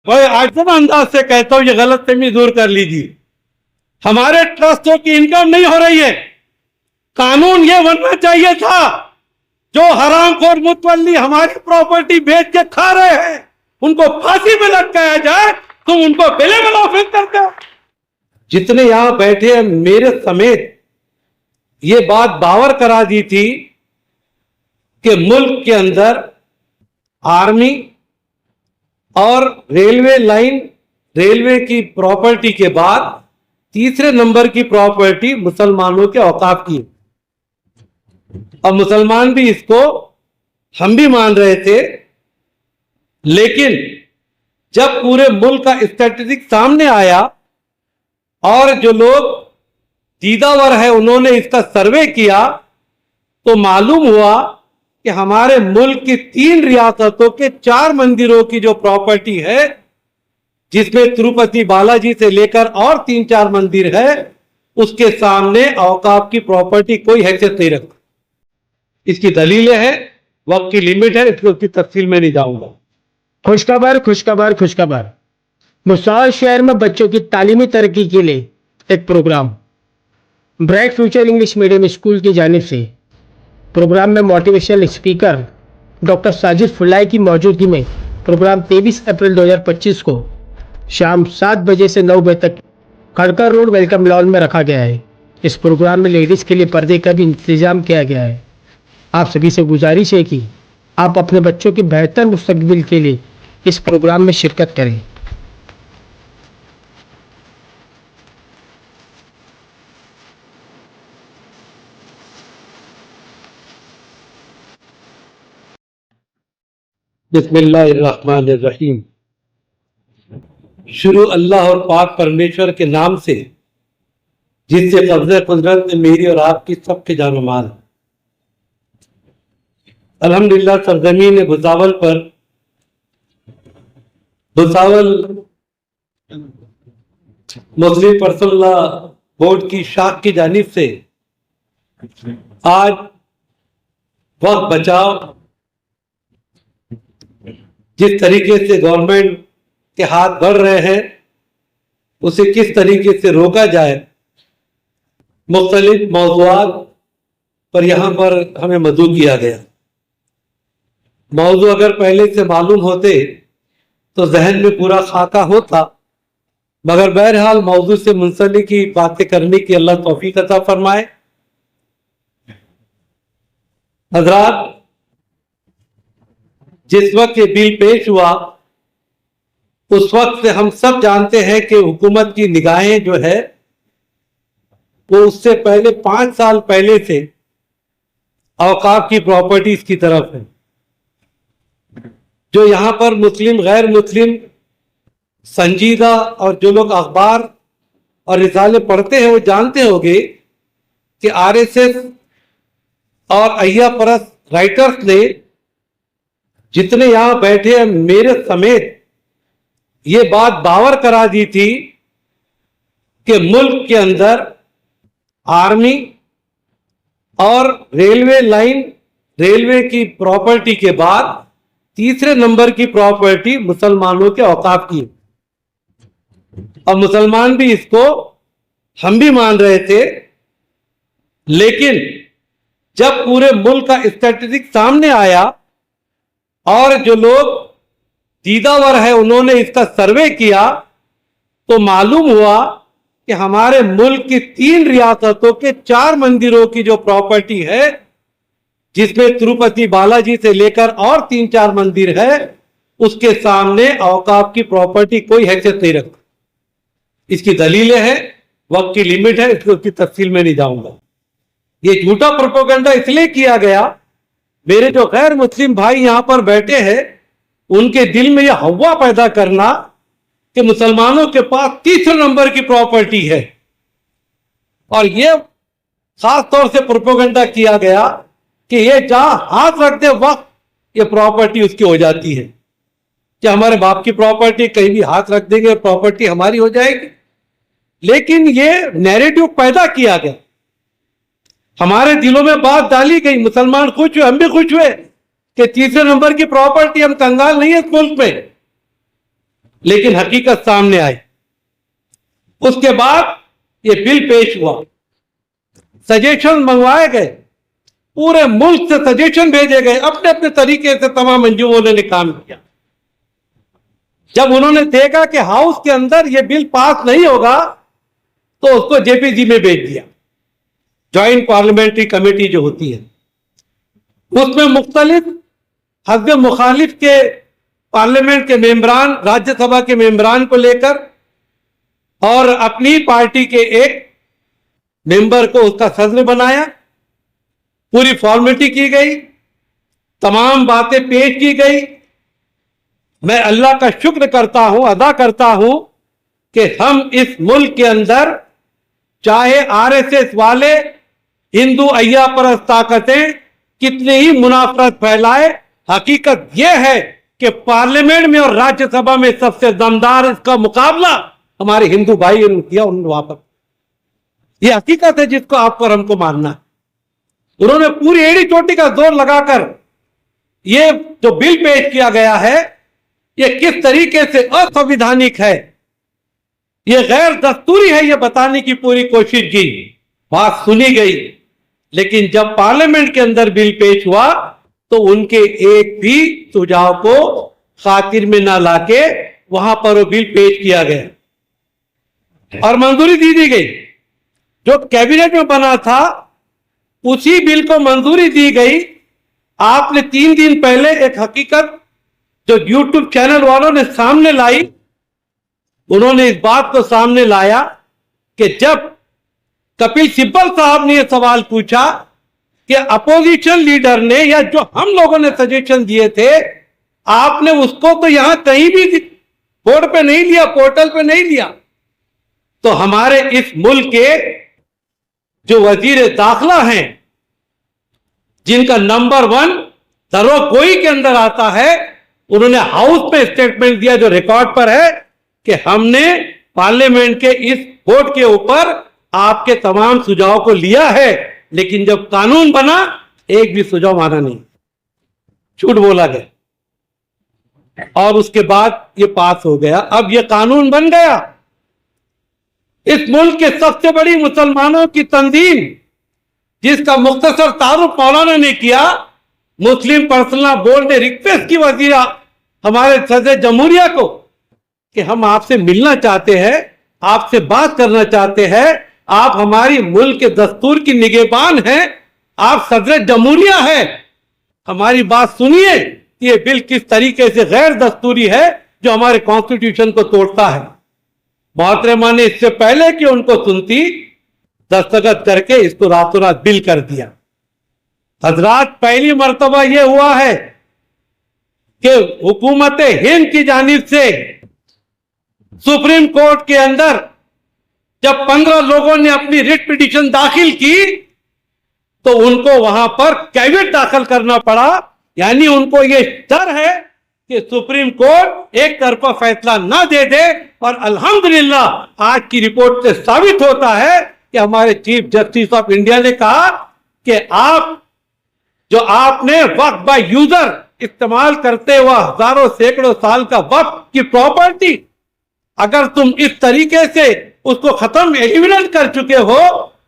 भाई आइटम अंदाज से कहता हूं, ये गलतफहमी दूर कर लीजिए। हमारे ट्रस्टों की इनकम नहीं हो रही है। कानून ये बनना चाहिए था, जो हरामखोर मुतवल्ली हमारी प्रॉपर्टी बेच के खा रहे हैं उनको फांसी पे लटकाया जाए। तुम उनको बेलेबल ऑफेंस करते हो। जितने यहां बैठे हैं मेरे समेत ये बात बावर करा दी थी कि मुल्क के अंदर आर्मी और रेलवे लाइन, रेलवे की प्रॉपर्टी के बाद तीसरे नंबर की प्रॉपर्टी मुसलमानों के औकाफ की। और मुसलमान भी इसको, हम भी मान रहे थे, लेकिन जब पूरे मुल्क का स्टैटिस्टिक सामने आया और जो लोग दीदावर है उन्होंने इसका सर्वे किया तो मालूम हुआ कि हमारे मुल्क की 3 रियासतों के 4 मंदिरों की जो प्रॉपर्टी है, जिसमें तिरुपति बालाजी से लेकर और 3-4 मंदिर है, उसके सामने औकाफ की प्रॉपर्टी कोई हैसियत नहीं रखती। इसकी दलीलें हैं, वक्त की लिमिट है, इसकी तफसील में नहीं जाऊंगा। खुशखबर खुशखबर खुशखबर। मुसाल शहर में बच्चों की तालीमी तरक्की के लिए एक program bright future English medium school की जानिब से, प्रोग्राम में motivational speaker doctor Sajid Phullai की मौजूदगी में प्रोग्राम 23 अप्रैल 2025 को शाम 7 बजे से 9 बजे तक खड़कर रोड वेलकम लॉन में रखा गया है। इस प्रोग्राम में लेडीज़ के लिए पर्दे का भी इंतजाम किया गया है। आप सभी से गुजारिश है कि आप अपने बच्चों के बेहतर मुस्तकबिल के लिए इस प्रोग्राम में शिरकत करें। बिस्मिल्लाहिर्रहमानिर्रहीम। शुरू अल्लाह और पाक परमेश्वर के नाम से, जिससे कब्ज़े कुदरत में मेरी और आपकी सबके जान माल। अल्हम्दुलिल्लाह सरजमीन भुसावल पर, भुसावल मुस्लिम पर्सनल लॉ बोर्ड की शाख की जानिब से आज वक्त बचाओ, जिस तरीके से गवर्नमेंट के हाथ बढ़ रहे हैं उसे किस तरीके से रोका जाए, मुख्तलिफ मौज़ूआत पर यहाँ पर हमें मदऊ किया गया। मौजू अगर पहले से मालूम होते तो जहन में पूरा खाका होता, मगर बहरहाल मौजू से मुंसलिक की बातें करने की अल्लाह तौफीक अता फरमाए। हजरात, जिस वक्त ये बिल पेश हुआ उस वक्त से हम सब जानते हैं कि हुकूमत की निगाहें जो है वो उससे पहले 5 साल पहले से औकाफ की प्रॉपर्टीज की तरफ है। जो यहां पर मुस्लिम गैर मुस्लिम संजीदा और जो लोग अखबार और रिसाले पढ़ते हैं वो जानते होंगे कि आरएसएस और अय्या परस्त राइटर्स ने, जितने यहां बैठे हैं मेरे समेत, ये बात बावर करा दी थी कि मुल्क के अंदर आर्मी और रेलवे लाइन, रेलवे की प्रॉपर्टी के बाद तीसरे नंबर की प्रॉपर्टी मुसलमानों के औकाफ की। और मुसलमान भी इसको, हम भी मान रहे थे, लेकिन जब पूरे मुल्क का स्टैटिस्टिक सामने आया और जो लोग दीदावर है उन्होंने इसका सर्वे किया तो मालूम हुआ कि हमारे मुल्क की 3 रियासतों के 4 मंदिरों की जो प्रॉपर्टी है, जिसमें तिरुपति बालाजी से लेकर और 3-4 मंदिर है, उसके सामने औकाफ की प्रॉपर्टी कोई हैसियत नहीं रखती। इसकी दलीलें हैं, वक्त की लिमिट है, इसकी तफसील में नहीं जाऊंगा। ये झूठा प्रोपेगेंडा इसलिए किया गया, मेरे जो गैर मुस्लिम भाई यहां पर बैठे हैं उनके दिल में यह हवा पैदा करना कि मुसलमानों के पास तीसरे नंबर की प्रॉपर्टी है। और यह खास तौर से प्रोपेगेंडा किया गया कि ये जहां हाथ रखते वक्त ये प्रॉपर्टी उसकी हो जाती है, कि हमारे बाप की प्रॉपर्टी, कहीं भी हाथ रख देंगे प्रॉपर्टी हमारी हो जाएगी। लेकिन ये नैरेटिव पैदा किया गया, हमारे दिलों में बात डाली गई, मुसलमान खुश हुए, हम भी खुश हुए कि तीसरे नंबर की प्रॉपर्टी, हम कंगाल नहीं है इस मुल्क में। लेकिन हकीकत सामने आई। उसके बाद ये बिल पेश हुआ, सजेशन मंगवाए गए, पूरे मुल्क से सजेशन भेजे गए, अपने अपने तरीके से तमाम अंजुमों ने काम किया। जब उन्होंने देखा कि हाउस के अंदर ये बिल पास नहीं होगा तो उसको जेपीजी में भेज दिया। ज्वाइंट पार्लियामेंट्री कमेटी जो होती है उसमें मुख्तलिफ हज़्ब मुखालिफ के पार्लियामेंट के मेंबरान, राज्यसभा के मेंबरान को लेकर और अपनी पार्टी के एक मेंबर को उसका सदर बनाया। पूरी फॉर्मेलिटी की गई, तमाम बातें पेश की गई। मैं अल्लाह का शुक्र करता हूं, अदा करता हूं कि हम इस मुल्क के अंदर चाहे आरएसएस वाले, हिंदू अय्या परस्त ताकतें कितनी ही मुनाफरत फैलाए, हकीकत यह है कि पार्लियामेंट में और राज्यसभा में सबसे दमदार इसका मुकाबला हमारे हिंदू भाई ने किया। उन्होंने वहां पर, यह हकीकत है जिसको आपको और हमको मानना है। उन्होंने पूरी एड़ी चोटी का जोर लगाकर ये जो बिल पेश किया गया है ये किस तरीके से असंवैधानिक है, ये गैर दस्तूरी है, ये बताने की पूरी कोशिश की। बात सुनी गई, लेकिन जब पार्लियामेंट के अंदर बिल पेश हुआ तो उनके एक भी सुझाव को खातिर में ना लाके वहां पर वो बिल पेश किया गया और मंजूरी दी गई। जो कैबिनेट में बना था उसी बिल को मंजूरी दी गई। आपने 3 दिन पहले एक हकीकत जो यूट्यूब चैनल वालों ने सामने लाई, उन्होंने इस बात को सामने लाया कि जब कपिल सिब्बल साहब ने यह सवाल पूछा कि अपोजिशन लीडर ने या जो हम लोगों ने सजेशन दिए थे, आपने उसको तो यहां कहीं भी बोर्ड पे नहीं लिया, पोर्टल पे नहीं लिया, तो हमारे इस मुल्क के जो वजीर दाखिला हैं, जिनका नंबर 1 दरोगोई के अंदर आता है, उन्होंने हाउस में स्टेटमेंट दिया जो रिकॉर्ड पर है कि हमने पार्लियामेंट के इस वोट के ऊपर आपके तमाम सुझाव को लिया है, लेकिन जब कानून बना एक भी सुझाव माना नहीं, झूठ बोला गया और उसके बाद ये पास हो गया। अब ये कानून बन गया। इस मुल्क के सबसे बड़ी मुसलमानों की तंजीम, जिसका मुख्तसर तारुफ मौलाना ने किया, मुस्लिम पर्सनल बोर्ड ने रिक्वेस्ट की वजीर हमारे सदर जमहूरिया को कि हम आपसे मिलना चाहते हैं, आपसे बात करना चाहते हैं, आप हमारी मुल्क के दस्तूर की निगहबान हैं, आप सदर जमहूरिया हैं, हमारी बात सुनिए। ये बिल किस तरीके से गैर दस्तूरी है जो हमारे कॉन्स्टिट्यूशन को तोड़ता है। मोहतरमा ने इससे पहले कि उनको सुनती दस्तखत करके इसको रातों रात बिल कर दिया। हजरात, पहली मर्तबा यह हुआ है कि हुकूमत हिंद की जानिब से सुप्रीम कोर्ट के अंदर जब 15 लोगों ने अपनी रिट पिटीशन दाखिल की तो उनको वहां पर कैविएट दाखिल करना पड़ा। यानी उनको यह डर है कि सुप्रीम कोर्ट एक तरफा फैसला ना दे दे। और अल्हम्दुलिल्लाह आज की रिपोर्ट से साबित होता है कि हमारे चीफ जस्टिस ऑफ इंडिया ने कहा कि आपने वक्फ बाय यूजर इस्तेमाल करते हुए हजारों सैकड़ों साल का वक्फ की प्रॉपर्टी, अगर तुम इस तरीके से उसको खत्म एलिमिनेट कर चुके हो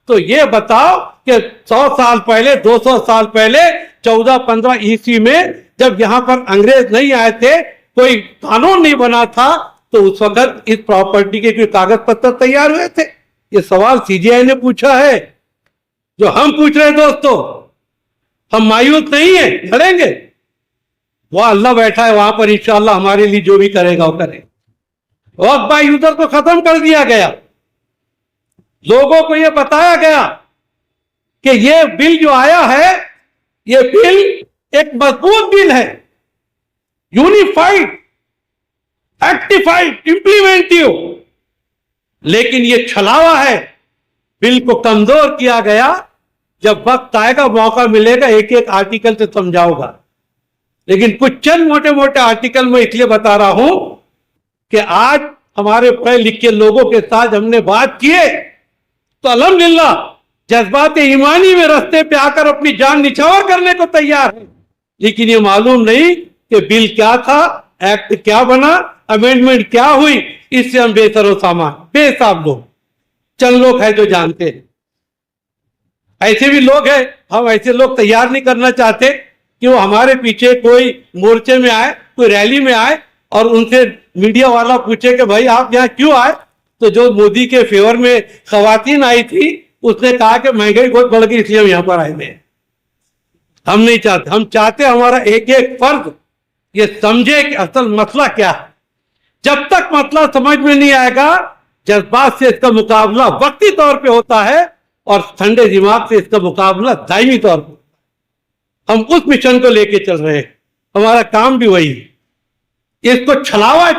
तो ये बताओ कि 100 साल पहले, 200 साल पहले, 14-15 ईस्वी में जब यहां पर अंग्रेज नहीं आए थे, कोई कानून नहीं बना था, तो उस वक्त इस प्रॉपर्टी के कोई कागज पत्र तैयार हुए थे? ये सवाल सीजीआई ने पूछा है, जो हम पूछ रहे हैं। दोस्तों, हम मायूस नहीं है, लड़ेंगे। वह अल्लाह बैठा है वहां पर, इंशाअल्लाह हमारे लिए जो भी करेगा वो करे। वक्फ बाय यूजर को खत्म कर दिया गया। लोगों को यह बताया गया कि यह बिल जो आया है, यह बिल एक मजबूत बिल है, यूनिफाइड, एक्टिफाइड, इंप्लीमेंटिव, लेकिन यह छलावा है। बिल को कमजोर किया गया। जब वक्त आएगा, मौका मिलेगा, एक एक आर्टिकल से समझाऊंगा, लेकिन कुछ चंद मोटे मोटे आर्टिकल मैं इसलिए बता रहा हूं कि आज हमारे पढ़े लिखे लोगों के साथ हमने बात किए तो अल्हम्दुलिल्लाह जज्बात ईमानी में रास्ते पे आकर अपनी जान निछावर करने को तैयार है। लेकिन ये मालूम नहीं कि बिल क्या था, एक्ट क्या बना, अमेंडमेंट क्या हुई, इससे हम बेसरो सामान, बेसाब लोग, चंद लोग हैं जो जानते हैं। ऐसे भी लोग हैं, हम ऐसे लोग तैयार नहीं करना चाहते कि वो हमारे पीछे कोई मोर्चे में आए, कोई रैली में आए और उनसे मीडिया वाला पूछे कि भाई आप यहाँ क्यों आए। तो जो मोदी के फेवर में खवातीन आई थी, उसने कहा कि महंगाई बहुत बढ़ गई इसलिए हम यहाँ पर आए हुए हैं। हम नहीं चाहते, हम चाहते हमारा एक एक फर्द ये समझे कि असल मसला क्या है। जब तक मसला समझ में नहीं आएगा, जज्बात से इसका मुकाबला वक्ती तौर पे होता है और ठंडे दिमाग से इसका मुकाबला दायमी तौर पर। हम उस मिशन को लेके चल रहे हैं, हमारा काम भी वही है। इसको छलावा,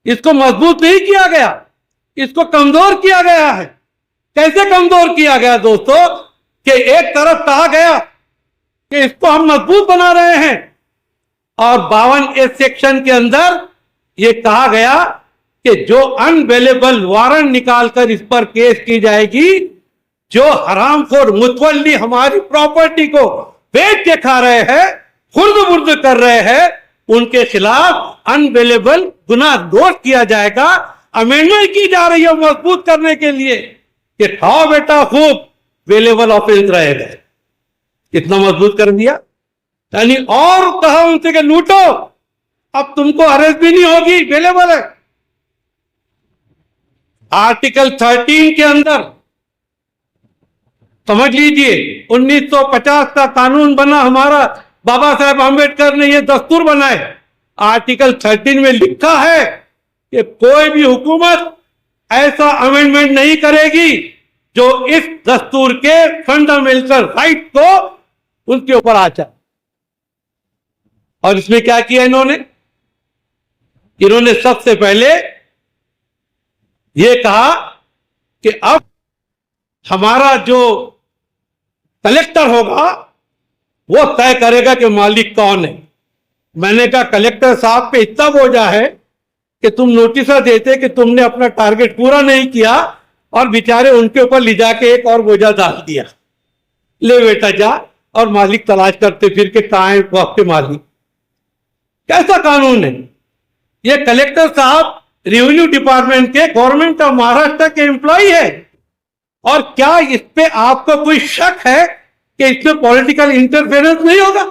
इसको मजबूत नहीं किया गया, इसको कमजोर किया गया है। कैसे कमजोर किया गया दोस्तों, कि एक तरफ कहा गया कि इसको हम मजबूत बना रहे हैं और 52A सेक्शन के अंदर यह कहा गया कि जो अनवेलेबल वारंट निकालकर इस पर केस की जाएगी, जो हरामखोर मुतवल्ली हमारी प्रॉपर्टी को बेच के खा रहे हैं, खुर्द बुर्द कर रहे हैं, उनके खिलाफ अनवेलेबल गुनाह नोट किया जाएगा। अमेंडमेंट की जा रही है मजबूत करने के लिए कि खाओ बेटा खूब, वेलेबल ऑफेंस रहेगा। कितना मजबूत कर दिया, यानी और कहा उनसे कि लूटो, अब तुमको अरेस्ट भी नहीं होगी, वेलेबल है। आर्टिकल 13 के अंदर समझ लीजिए, 1950 का कानून बना, हमारा बाबा साहेब आम्बेडकर ने यह दस्तूर बनाए। आर्टिकल 13 में लिखा है कि कोई भी हुकूमत ऐसा अमेंडमेंट नहीं करेगी जो इस दस्तूर के फंडामेंटल राइट को उनके ऊपर आ जाए। और इसमें क्या किया इन्होंने सबसे पहले यह कहा कि अब हमारा जो कलेक्टर होगा वो तय करेगा कि मालिक कौन है। मैंने कहा कलेक्टर साहब पे इतना बोझा है कि तुम नोटिस देते कि तुमने अपना टारगेट पूरा नहीं किया और बेचारे उनके ऊपर ले जाके एक और बोझा डाल दिया, ले बेटा जा और मालिक तलाश करते फिर के कहां है वो आपके मालिक। कैसा कानून है ये? कलेक्टर साहब रेवेन्यू डिपार्टमेंट के गवर्नमेंट ऑफ महाराष्ट्र के एम्प्लॉय है। और क्या इस पे आपको कोई शक है कि इसमें पॉलिटिकल इंटरफेरेंस नहीं होगा?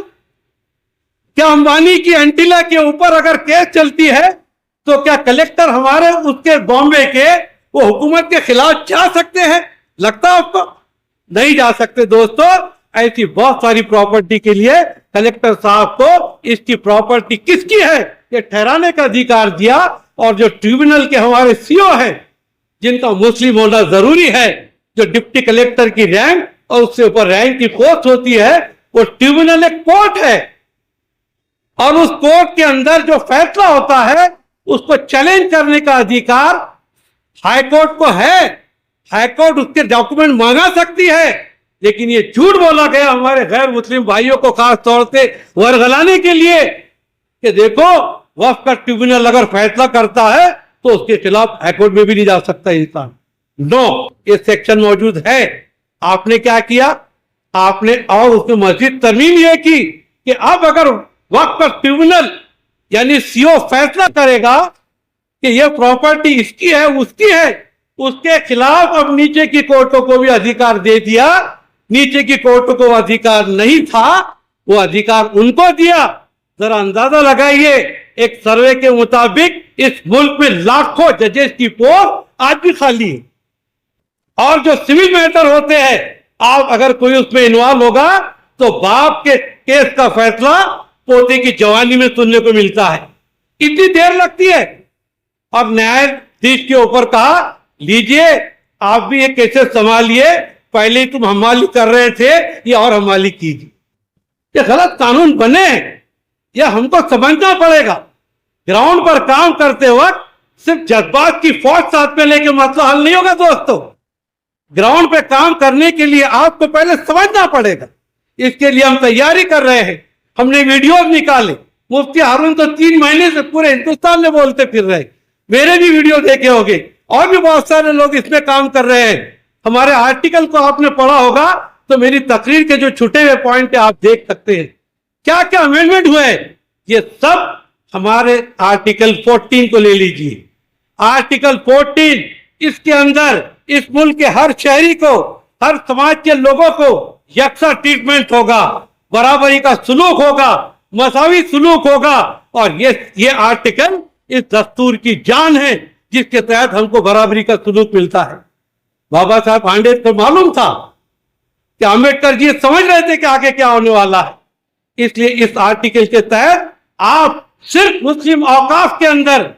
क्या अंबानी की एंटीला के ऊपर अगर केस चलती है तो क्या कलेक्टर हमारे उसके बॉम्बे के वो हुकूमत के खिलाफ जा सकते हैं? लगता है आपको? नहीं जा सकते दोस्तों। ऐसी बहुत सारी प्रॉपर्टी के लिए कलेक्टर साहब को इसकी प्रॉपर्टी किसकी है ये ठहराने का अधिकार दिया। और जो ट्रिब्यूनल के हमारे सीओ हैं, जिनका मुस्लिम होना जरूरी है, जो डिप्टी कलेक्टर की रैंक और उससे ऊपर रैंक की पोस्ट होती है, वो ट्रिब्यूनल एक कोर्ट है और उस कोर्ट के अंदर जो फैसला होता है उसको चैलेंज करने का अधिकार हाईकोर्ट को है। हाईकोर्ट उसके डॉक्यूमेंट मांगा सकती है। लेकिन ये झूठ बोला गया हमारे गैर मुस्लिम भाइयों को खास तौर से वर्गलाने के लिए कि देखो वक्फ का ट्रिब्यूनल अगर फैसला करता है तो उसके खिलाफ हाईकोर्ट में भी नहीं जा सकता इंसान। नो, ये सेक्शन मौजूद है। आपने क्या किया? आपने और उसमें मजीद तरमीम यह की कि अब अगर वक्फ का ट्रिब्यूनल यानी सीओ फैसला करेगा कि यह प्रॉपर्टी इसकी है उसकी है, उसके खिलाफ अब नीचे की कोर्टों को भी अधिकार दे दिया। नीचे की कोर्टों को अधिकार नहीं था, वो अधिकार उनको दिया। जरा अंदाजा लगाइए, एक सर्वे के मुताबिक इस मुल्क में लाखों जजेस की पोस्ट आज भी खाली है। और जो सिविल मैटर होते हैं, आप अगर कोई उसमें इन्वॉल्व होगा तो बाप के केस का फैसला पोते की जवानी में सुनने को मिलता है। इतनी देर लगती है। और न्यायाधीश के ऊपर कहा लीजिए आप भी ये केसेस संभालिए, पहले ही तुम हमाली कर रहे थे, ये और हमाली कीजिए। ये गलत कानून बने, यह हमको समझना पड़ेगा। ग्राउंड पर काम करते वक्त सिर्फ जज्बात की फौज साथ में लेके मसला हल नहीं होगा दोस्तों। ग्राउंड पे काम करने के लिए आपको पहले समझना पड़ेगा। इसके लिए हम तैयारी कर रहे हैं। हमने वीडियोस निकाले। मुफ्ती हारून तो 3 महीने से पूरे हिंदुस्तान में बोलते फिर रहे, मेरे भी वीडियो देखे होंगे। और भी बहुत सारे लोग इसमें काम कर रहे हैं। हमारे आर्टिकल को आपने पढ़ा होगा तो मेरी तकरीर के जो छुटे हुए पॉइंट है आप देख सकते हैं। क्या क्या अमेंडमेंट हुए, ये सब हमारे आर्टिकल 14 को ले लीजिए। आर्टिकल 14 इसके अंदर इस मुल्क के हर शहरी को, हर समाज के लोगों को यकसा ट्रीटमेंट होगा, बराबरी का सुलूक होगा, मसावी सुलूक होगा। और ये आर्टिकल इस दस्तूर की जान है जिसके तहत हमको बराबरी का सुलूक मिलता है। बाबा साहब आम्बेडकर मालूम था कि आम्बेडकर जी समझ रहे थे कि आगे क्या होने वाला है, इसलिए इस आर्टिकल के तहत आप सिर्फ मुस्लिम औकाफ के अंदर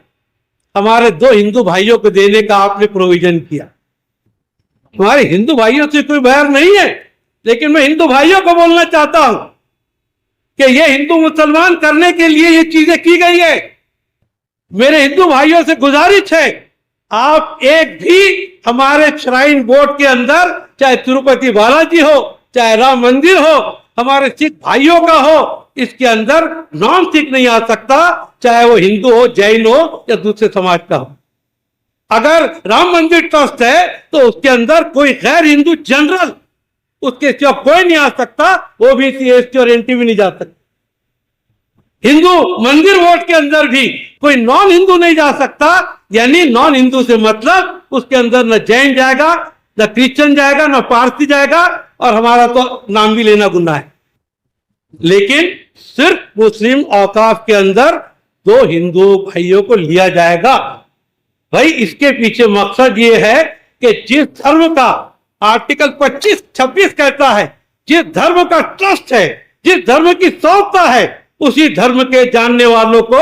हमारे 2 हिंदू भाइयों को देने का आपने प्रोविजन किया। हमारे हिंदू भाइयों से कोई बैर नहीं है, लेकिन मैं हिंदू भाइयों को बोलना चाहता हूं कि ये हिंदू मुसलमान करने के लिए ये चीजें की गई है। मेरे हिंदू भाइयों से गुजारिश है, आप एक भी हमारे श्राइन बोर्ड के अंदर, चाहे तिरुपति बालाजी हो, चाहे राम मंदिर हो, हमारे सिख भाइयों का हो, इसके अंदर नॉन सिख नहीं आ सकता, चाहे वो हिंदू हो, जैन हो या दूसरे समाज का हो। अगर राम मंदिर ट्रस्ट है तो उसके अंदर कोई गैर हिंदू जनरल, उसके सिवा कोई नहीं आ सकता, ओबीसी, एसटी और एनटी भी नहीं जा सकता। हिंदू मंदिर बोर्ड के अंदर भी कोई नॉन हिंदू नहीं जा सकता, यानी नॉन हिंदू से मतलब उसके अंदर न जैन जाएगा, न क्रिश्चियन जाएगा, न पारसी जाएगा, और हमारा तो नाम भी लेना गुनाह है। लेकिन सिर्फ मुस्लिम औकाफ के अंदर 2 हिंदू भाइयों को लिया जाएगा। भाई इसके पीछे मकसद ये है कि जिस धर्म का आर्टिकल 25-26 कहता है, जिस धर्म का ट्रस्ट है, जिस धर्म की सौंपता है, उसी धर्म के जानने वालों को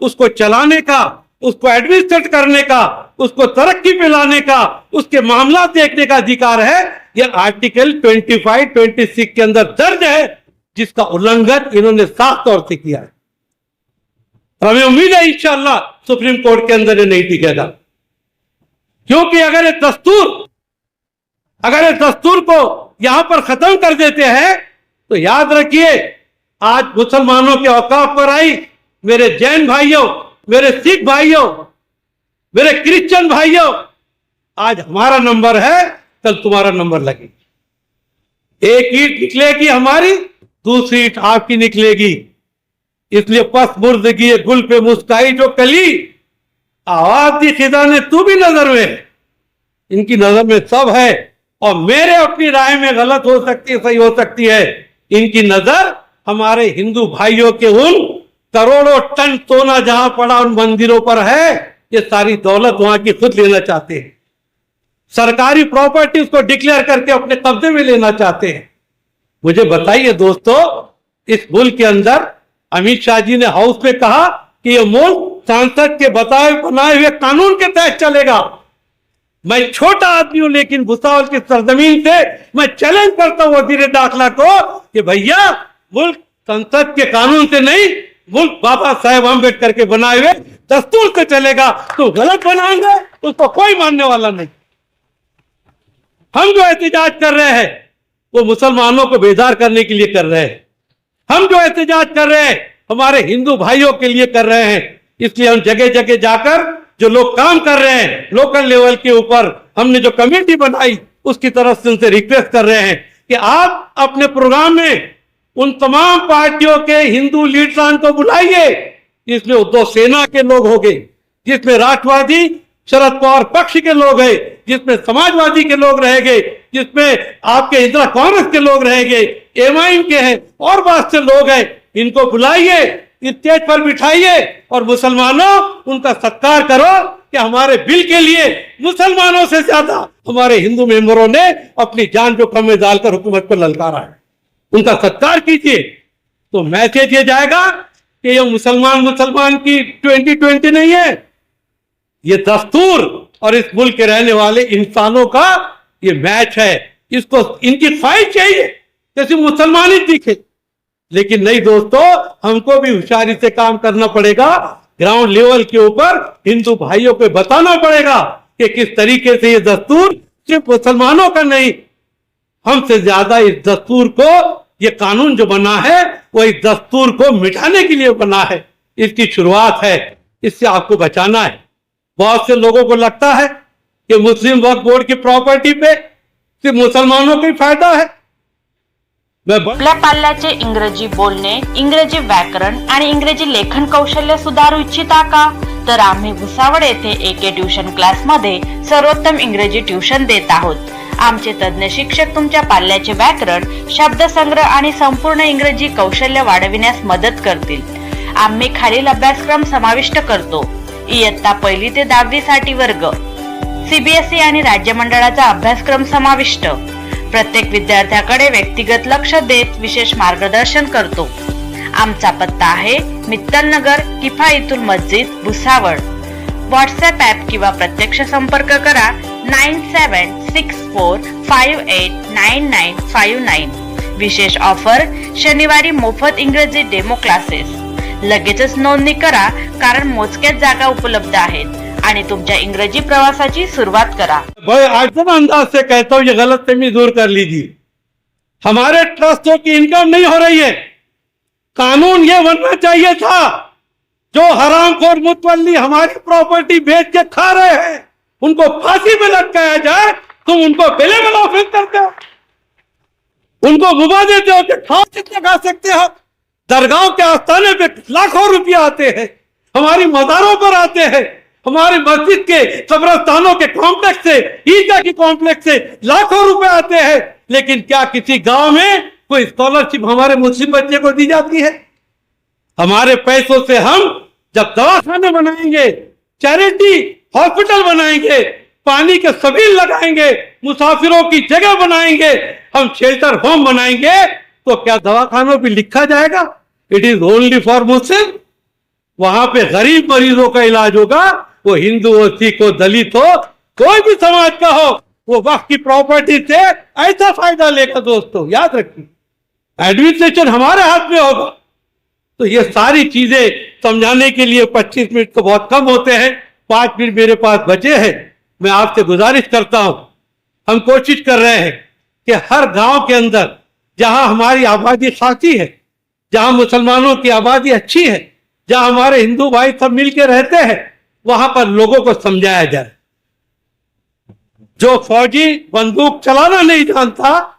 उसको चलाने का, उसको एडमिनिस्ट्रेट करने का, उसको तरक्की पे लाने का, उसके मामला देखने का अधिकार है। यह आर्टिकल 25-26 के अंदर दर्ज है, जिसका उल्लंघन इन्होंने साफ तौर से किया है। और हमें उम्मीद है इंशाअल्लाह सुप्रीम कोर्ट के अंदर ये नहीं टिकेगा, क्योंकि अगर ये दस्तूर को यहां पर खत्म कर देते हैं तो याद रखिए, आज मुसलमानों के औकाफ पर आई मेरे जैन भाइयों, मेरे सिख भाइयों, मेरे क्रिश्चियन भाइयों, आज हमारा नंबर है, कल तुम्हारा नंबर लगेगी। एक ईंट निकलेगी हमारी, दूसरी ईंट आपकी निकलेगी। इसलिए पस मुर्दगी गुल पे मुस्काई जो कली, आवाज दी खिदा ने तू भी नजर में। इनकी नजर में सब है, और मेरे अपनी राय में गलत हो सकती है, सही हो सकती है। इनकी नजर हमारे हिंदू भाइयों के उन करोड़ों टन सोना जहां पड़ा उन मंदिरों पर है। ये सारी दौलत वहां की खुद लेना चाहते हैं, सरकारी प्रॉपर्टी उसको डिक्लेयर करके अपने कब्जे में लेना चाहते हैं। मुझे बताइए दोस्तों, इस मुल्क के अंदर अमित शाह जी ने हाउस में कहा कि यह मुल्क सांसद के बनाए हुए कानून के तहत चलेगा। मैं छोटा आदमी हूं, लेकिन भुसावल की सरजमीन से मैं चैलेंज करता हूं वजीर दाखिला को कि भैया मुल्क संसद के कानून से नहीं, मुल्क बाबा साहेब आम्बेडकर के बनाए हुए दस्तूर से चलेगा। तो गलत बनाएंगे उसको कोई मानने वाला नहीं। हम जो एहतजाज कर रहे हैं वो मुसलमानों को बेदार करने के लिए कर रहे हैं। हम जो एहतजाज कर रहे हैं हमारे हिंदू भाइयों के लिए कर रहे हैं। इसलिए हम जगह जगह जाकर जो लोग काम कर रहे हैं लोकल लेवल के ऊपर, हमने जो कमेटी बनाई उसकी तरफ से उनसे रिक्वेस्ट कर रहे हैं कि आप अपने प्रोग्राम में उन तमाम पार्टियों के हिंदू लीडरान को बुलाइए, जिसमें उद्धव सेना के लोग होंगे, जिसमें राष्ट्रवादी शरद पवार पक्ष के लोग हैं, जिसमें समाजवादी के लोग रहेंगे, जिसमें आपके इंदिरा कांग्रेस के लोग रहेंगे, एमआईएम के हैं और बहुत से लोग हैं। इनको बुलाइए, स्टेज पर बिठाइए और मुसलमानों उनका सत्कार करो कि हमारे बिल के लिए मुसलमानों से ज्यादा हमारे हिंदू मेंबरों ने अपनी जान जोखिम में डालकर हुकूमत को ललकारा है। उनका सत्कार कीजिए। तो मैसेज ये जाएगा कि ये मुसलमान की 2020 नहीं है, ये दस्तूर और इस मुल्क के रहने वाले इंसानों का ये मैच है। इसको इनकी फाइट चाहिए जैसे मुसलमान ही दिखे, लेकिन नहीं दोस्तों, हमको भी होशियारी से काम करना पड़ेगा। ग्राउंड लेवल के ऊपर हिंदू भाइयों को बताना पड़ेगा कि किस तरीके से ये दस्तूर सिर्फ मुसलमानों का नहीं, हमसे ज्यादा इस दस्तूर को, ये कानून जो बना है वो इस दस्तूर को मिटाने के लिए बना है। इसकी शुरुआत है, इससे आपको बचाना है। बहुत से लोगों को लगता है कि मुस्लिम वक्फ बोर्ड की प्रॉपर्टी पे सिर्फ मुसलमानों को ही फायदा है। मैं आपल्या पाल्याचे इंग्रजी बोलणे, इंग्रजी व्याकरण आणि इंग्रजी लेखन कौशल्य सुधारू इच्छिता का? तर आम्ही भुसावळ येथे एके ट्युशन क्लासमध्ये सर्वोत्तम इंग्रजी ट्युशन देत आहोत. आमचे तज्ञ शिक्षक तुमच्या पाल्याचे व्याकरण, शब्दसंग्रह आणि संपूर्ण इंग्रजी कौशल्य वाढविण्यास मदत करतील. आम्ही खालील अभ्यासक्रम समाविष्ट करतो. इयत्ता 1ली ते 10वी साठी वर्ग, CBSE आणि राज्य मंडळाचा अभ्यासक्रम समाविष्ट. प्रत्येक विद्यार्थ्याकडे व्यक्तिगत लक्ष देत विशेष मार्गदर्शन करतो. आमचा पत्ता आहे मित्तल नगर, किफायतुल मस्जिद, भुसावळ. व्हॉट्सअप ॲप किंवा प्रत्यक्ष संपर्क करा 9764589959. विशेष ऑफर, शनिवारी मोफत इंग्रजी डेमो क्लासेस. लगेचच नोंदणी करा कारण मोजक्याच जागा उपलब्ध आहेत आणि तुमच्या इंग्रजी प्रवासाची सुरुवात करा. बड़े आजम अंदाज से कहता हूँ, ये गलतफहमी दूर कर लीजिए. हमारे ट्रस्टों की इनकम नहीं हो रही है. कानून ये बनना चाहिए था, जो हरामखोर मुतवल्ली हमारी प्रॉपर्टी बेच के खा रहे हैं उनको फांसी में लटकाया जाए. तुम उनको बेलेबल ऑफेंस करते हो, उनको मुबा देते हो कि खाओ जितना खा सकते हो. दरगाहों के आस्थाने पे लाखों रुपया आते हैं, हमारी मज़ारों पर आते हैं, हमारी मस्जिद के कब्रस्तानों के कॉम्प्लेक्स से, ईदगाह की कॉम्प्लेक्स से लाखों रुपए आते हैं. लेकिन क्या किसी गांव में कोई स्कॉलरशिप हमारे मुस्लिम बच्चे को दी जाती है? हमारे पैसों से हम जब दवाखाने बनाएंगे, चैरिटी हॉस्पिटल बनाएंगे, पानी के सबील लगाएंगे, मुसाफिरों की जगह बनाएंगे, हम शेल्टर होम बनाएंगे, तो क्या दवाखानों पे लिखा जाएगा it is only for Muslim? वहां पे गरीब मरीजों का इलाज होगा. वो हिंदू हो, सिख हो, दलित हो, कोई भी समाज का हो, वो वक्त की प्रॉपर्टी से ऐसा फायदा लेगा. दोस्तों याद रखिए, एडमिनिस्ट्रेशन हमारे हाथ में होगा. तो ये सारी चीजें समझाने के लिए 25 मिनट तो बहुत कम होते हैं. 5 मिनट मेरे पास बचे हैं. मैं आपसे गुजारिश करता हूं, हम कोशिश कर रहे हैं कि हर गांव के अंदर जहां हमारी आबादी खासी है, जहां मुसलमानों की आबादी अच्छी है, जहां हमारे हिंदू भाई सब मिलकर रहते हैं, वहां पर लोगों को समझाया जाए. जो फौजी बंदूक चलाना नहीं जानता,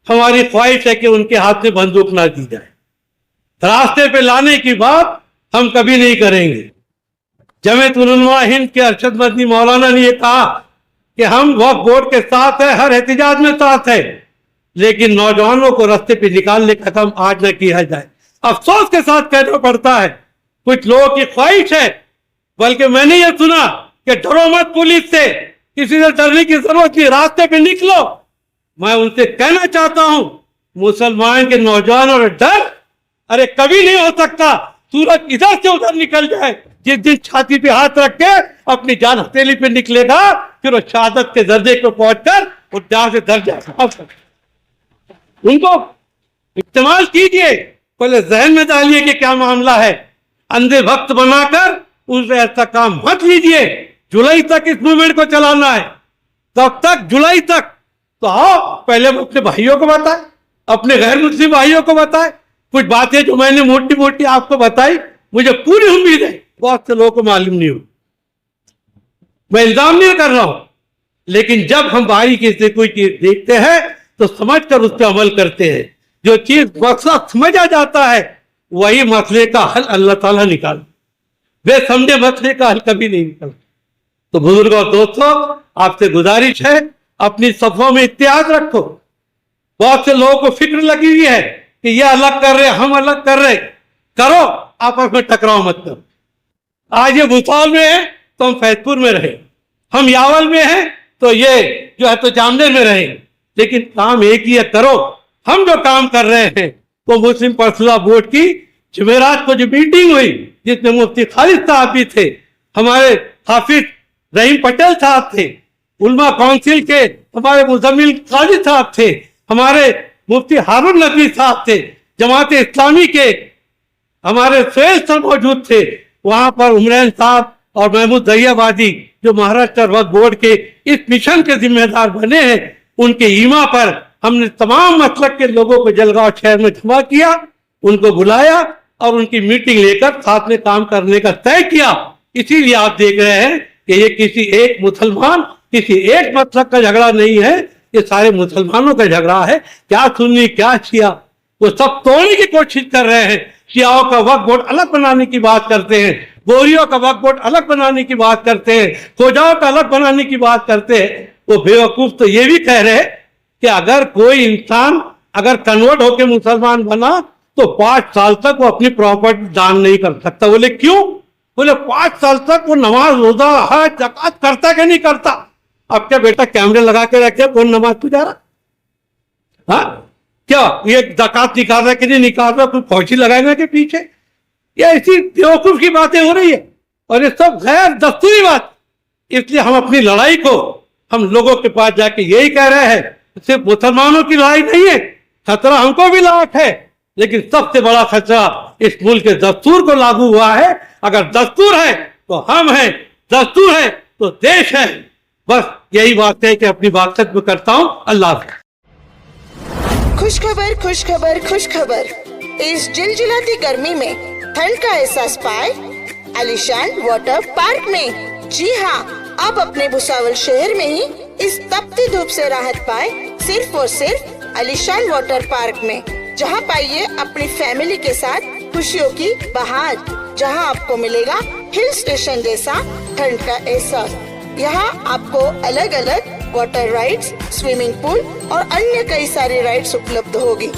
हमारी ख्वाहिश है कि उनके हाथ में बंदूक ना दी जाए. रास्ते पे लाने की बात हम कभी नहीं करेंगे. जमीयत उलमा हिंद के अरशद मदनी मौलाना ने यह कहा कि हम वक्फ बोर्ड के साथ है, हर एहतिजाज में साथ है, लेकिन नौजवानों को रास्ते पे निकालने का काम आज न किया जाए. अफसोस के साथ कहना पड़ता है, कुछ लोगों की ख्वाहिश है. बल्कि मैंने ये सुना कि डरो मत पुलिस से, किसी से डरने की जरूरत नहीं, रास्ते पे निकलो. मैं उनसे कहना चाहता हूं, मुसलमान के नौजवान और डर अरे कभी नहीं हो सकता. सूरज इधर से उधर निकल जाए, जिस दिन छाती पे हाथ रख के अपनी जान हथेली पे निकलेगा, फिर वो शहादत के दर्जे को पहुंचकर और जहां से दर्जा उनको इस्तेमाल कीजिए. पहले जहन में डालिए कि क्या मामला है. अंधे भक्त बनाकर उससे ऐसा काम मत लीजिए. जुलाई तक इस मूवमेंट को चलाना है. तब तक जुलाई तक तो आओ, पहले अपने भाइयों को बताए, अपने गैर मुस्लिम भाइयों को बताए. कुछ बातें जो मैंने मोटी मोटी आपको बताई, मुझे पूरी उम्मीद है बहुत से लोगों को मालूम नहीं हो. मैं इल्जाम नहीं कर रहा हूं, लेकिन जब हम बारीकी से कोई चीज देखते हैं तो समझकर उस पर अमल करते हैं. जो चीज मकसद समझा जाता है वही मसले का हल अल्लाह ताला निकाल. वे समझे मसले का हल कभी नहीं निकल. तो बुजुर्ग और दोस्तों, आपसे गुजारिश है, अपनी सफों में इत्तेहाद रखो. बहुत से लोगों को फिक्र लगी हुई है कि ये अलग कर रहे, हम अलग कर रहे. करो, आपस में टकराव मत करो. आज ये भूसावल में है तो हम फैजपुर में रहे, हम यावल में हैं तो ये जो है तो जामनेर में रहे, लेकिन काम एक ही है. करो. हम जो काम कर रहे हैं तो मुस्लिम पर्सनल बोर्ड की जुमेरात को जो मीटिंग हुई, जिसमें मुफ्ती खालिद साहब भी थे, हमारे हाफिज रहीम पटेल साहब थे, उलमा काउंसिल के हमारे मुजम्मिल काजी साहब थे, हमारे मुफ्ती हारून नकवी साहब थे, जमात इस्लामी के हमारे सुहेल सर मौजूद थे. वहां पर उमरैन साहब और महमूद दरियाबादी जो महाराष्ट्र वक्फ बोर्ड के इस मिशन के जिम्मेदार बने हैं, उनके ईमा पर हमने तमाम मसलक के लोगों को जलगांव शहर में जमा किया, उनको बुलाया और उनकी मीटिंग लेकर साथ में काम करने का तय किया. इसीलिए आप देख रहे हैं कि ये किसी एक मुसलमान, किसी एक मसलक का झगड़ा नहीं है, ये सारे मुसलमानों का झगड़ा है, क्या सुन्नी क्या शिया, वो सब तोड़ने की कोशिश कर रहे हैं। शियाओं का वक्फ बोर्ड अलग बनाने की बात करते हैं, गोरियों का वक्फ बोर्ड अलग बनाने की बात करते हैं, खोजाओं का अलग बनाने की बात करते हैं। वो बेवकूफ तो ये भी कह रहे कि अगर कोई इंसान अगर कन्वर्ट होकर मुसलमान बना तो 5 साल तक वो अपनी प्रॉपर्टी दान नहीं कर सकता। बोले क्यों? बोले 5 साल तक वो नमाज रोजा हज ज़कात करता कि नहीं करता। अब क्या बेटा कैमरे लगा के रखे कौन नमाज तुझा रहा? हाँ क्या ये ज़कात निकाल रहा है कि नहीं निकाल रहा, कोई फौजी लगाएगा के पीछे? ये ऐसी बेवकूफ की बातें हो रही है और ये सब गैर दस्तूरी बात। इसलिए हम अपनी लड़ाई को हम लोगों के पास जाके यही कह रहे हैं, सिर्फ मुसलमानों की लड़ाई नहीं है, खतरा हमको भी लायक है, लेकिन सबसे बड़ा खतरा इस मुल्क के दस्तूर को लागू हुआ है। अगर दस्तूर है तो हम हैं, दस्तूर है तो देश है। बस यही बात है कि अपनी बात खत्म करता हूं। अल्लाह हाफ़िज़। खुशखबर खुशखबर खुशखबर। इस जिलजिलाती गर्मी में ठंड का एहसास पाए आलीशान वाटर पार्क में। जी हाँ, अब अपने भुसावल शहर में ही इस तपती धूप से राहत पाए सिर्फ और सिर्फ आलीशान वाटर पार्क में, जहाँ पाइए अपनी फैमिली के साथ खुशियों की बहार, जहाँ आपको मिलेगा हिल स्टेशन जैसा ठंड का एहसास। यहाँ आपको अलग अलग वाटर राइड्स, स्विमिंग पूल और अन्य कई सारी राइड्स उपलब्ध होगी।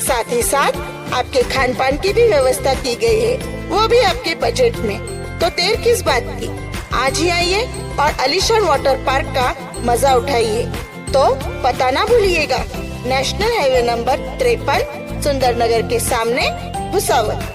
साथ ही साथ आपके खान पान की भी व्यवस्था की गई है, वो भी आपके बजट में। तो देर किस बात की, आज ही आइए और आलीशान वाटर पार्क का मजा उठाइए। तो पता ना भूलिएगा, नेशनल हाईवे नंबर 53 सुंदरनगर के सामने भुसावल।